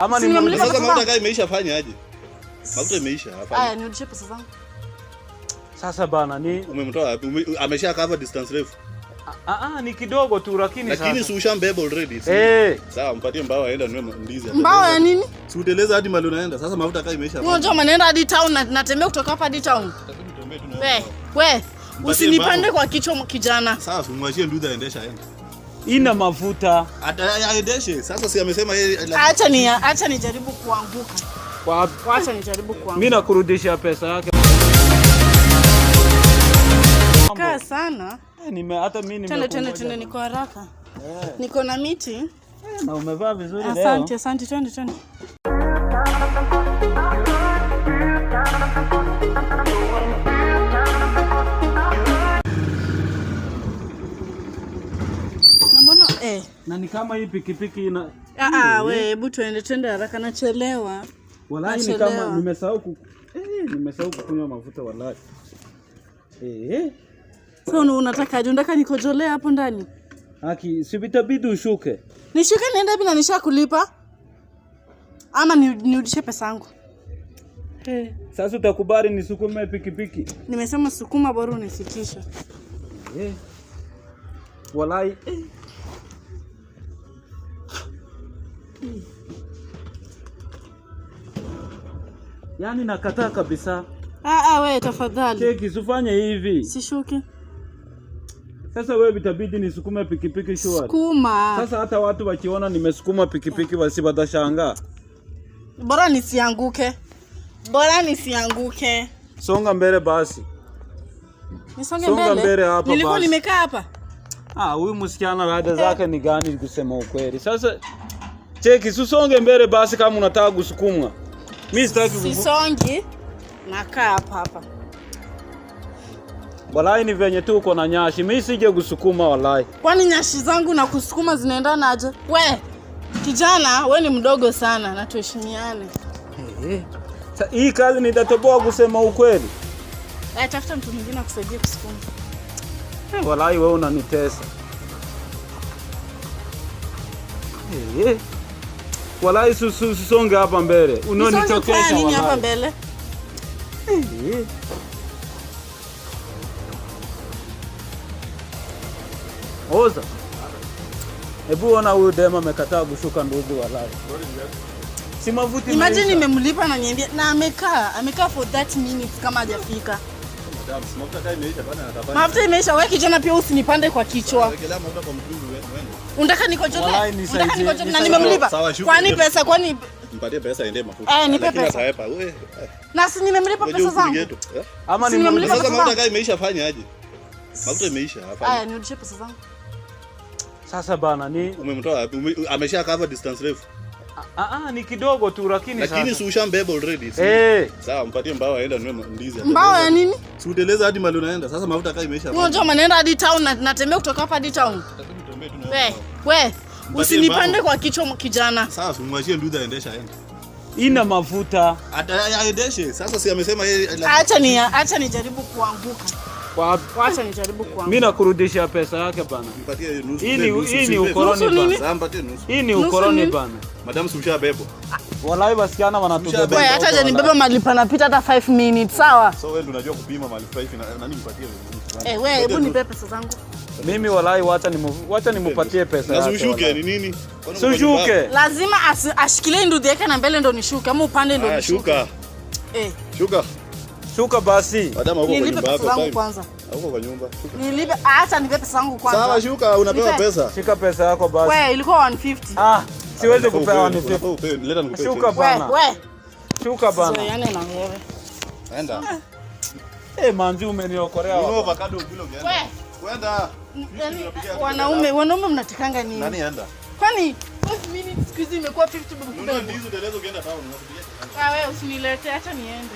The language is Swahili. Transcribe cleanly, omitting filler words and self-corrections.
Ama ni sasa mafuta kai imeisha, fanya aje? Mafuta imeisha hapa. Haya nirudishe pesa zangu. Sasa bana ni umemtoa wapi? Amesha cover distance refu. Ni kidogo tu lakini sasa. Lakini si ushambeba already. Sawa, mpatie mbao aenda nunue ndizi. Mbao ya nini? Si uteleza hadi mali unaenda. Sasa mafuta kai imeisha. Unajua manaenda hadi town na natembea kutoka hapa hadi town. We, usinipande kwa kichwa kijana. Sasa umwachie ndugu aendesha aende. Ina mafuta. Aendeshe. Sasa si amesema yeye acha nijaribu kuanguka. Acha nijaribu kuanguka. Mimi nakurudisha pesa yake. Kaa sana. Hata mimi Tende niko haraka. Niko na meeting. Na umevaa vizuri leo. Asante, twende. Na ni kama hii pikipiki ina wewe hebu twende haraka, nachelewa. Wallahi ni kama nimesahau kunywa mafuta wallahi. So unataka nikojolee hapo ndani? Haki, si vitabidi ushuke. Nishuke niende bila nishakulipa? Ama nirudishe pesa yangu? Sasa utakubali nisukume pikipiki? Nimesema sukuma bora unifikisha. Wallahi. Yaani nakataa kabisa. Wewe tafadhali. Cheki, usifanye hivi. Sishuki. Sasa wewe vitabidi nisukume pikipiki shwari. Sukuma. Sasa hata watu wakiona nimesukuma pikipiki wasibatashangaa. Bora nisianguke. Songa mbele basi. Songa mbele hapa basi. Nilikuwa nimekaa hapa. Huyu msichana rada zake ni gani kusema ukweli. Sasa cheki, usonge mbele basi kama unataka kusukumwa. Mimi sitaki sisongi. Nakaa hapa. Wallahi ni venye tu uko na nyashi. Mimi sije kusukuma wallahi. Kwani nyashi zangu na kusukuma zinaendana aje? We, kijana, we ni mdogo sana na tuheshimiane. Hii kazi nitatoboa kusema ukweli. Tafuta mtu mwingine akusaidia kusukuma. Wallahi wewe unanitesa. Wallahi susonge hapa mbele. Unanichokesha nini hapa mbele? Oza. Hebu ona huyu dema amekataa kushuka ndugu wallahi. Si mafuta. Imagine nimemlipa na niambia na amekaa for 30 minutes kama hajafika. Madam, mafuta kai imeisha bana atafanya. Mafuta imeisha, wewe kijana pia usinipande kwa kichwa. Wekelea mafuta kwa mtungi wewe. Unataka nikojolee? Na nimemlipa. Kwani pesa mpatie pesa ende mafuta. Nipe pesa. Ataepa wewe. Na si nimemlipa pesa zangu. Ama nimemlipa pesa. Sasa mafuta kai imeisha, fanya aje? Mafuta imeisha hapa. Nirudishe pesa zangu. Sasa bana ni umemtoa wapi? Amesha cover distance refu. Ni kidogo tu lakini sasa. Lakini si ushambeba already. Sawa, mpatie mbao aenda nunue ndizi. Mbao ya nini? Si uteleza hadi mali unaenda. Sasa mafuta kai imeisha. Unajua manaenda hadi town na natembea kutoka hapa hadi town. We, usinipande kwa kichwa kijana. Sasa umwachie ndugu aendesha aende. Ina mafuta. Aendeshe. Sasa si amesema yeye acha nijaribu kuanguka. Acha nijaribu kuanguka. Mimi nakurudisha pesa yake bana. Nipatie nusu. Hii ni ukoroni bana. Sasa mpatie nusu. Hii ni ukoroni bana. Madam susha bebo. Wallahi wasichana wanatubeba. Wewe hata je nibeba mali panapita hata 5 minutes, sawa? So wewe unajua kupima mali 5 na nini nipatie nusu. Wewe hebu nipe pesa zangu. Mimi wallahi wacha nimupatie pesa yake. Na ushuke ni nini? Ushuke. Lazima ashikilie ndugu yake na mbele ndo nishuke, ama upande ndo nishuke. Shuka basi. Madam huko kwa nyumba yako kwanza. Huko kwa nyumba. Nilipe acha nipe pesa zangu kwanza. Sawa, shuka unapewa pesa. Shika pesa yako basi. Wewe ilikuwa 150. Siwezi kupewa 150. Leta nikupe. Shuka bana. Shuka bana. Sio yani na wewe. Enda. Manzi umeniokorea wapi? Unao avocado kilo ukienda. Kwenda. Wanaume mnatikanga nini? Nani enda? Kwani 5 minutes squeeze imekuwa 50 bob. Ndio ndizo utaweza ukienda town unapigia. Wewe usiniletee, acha niende.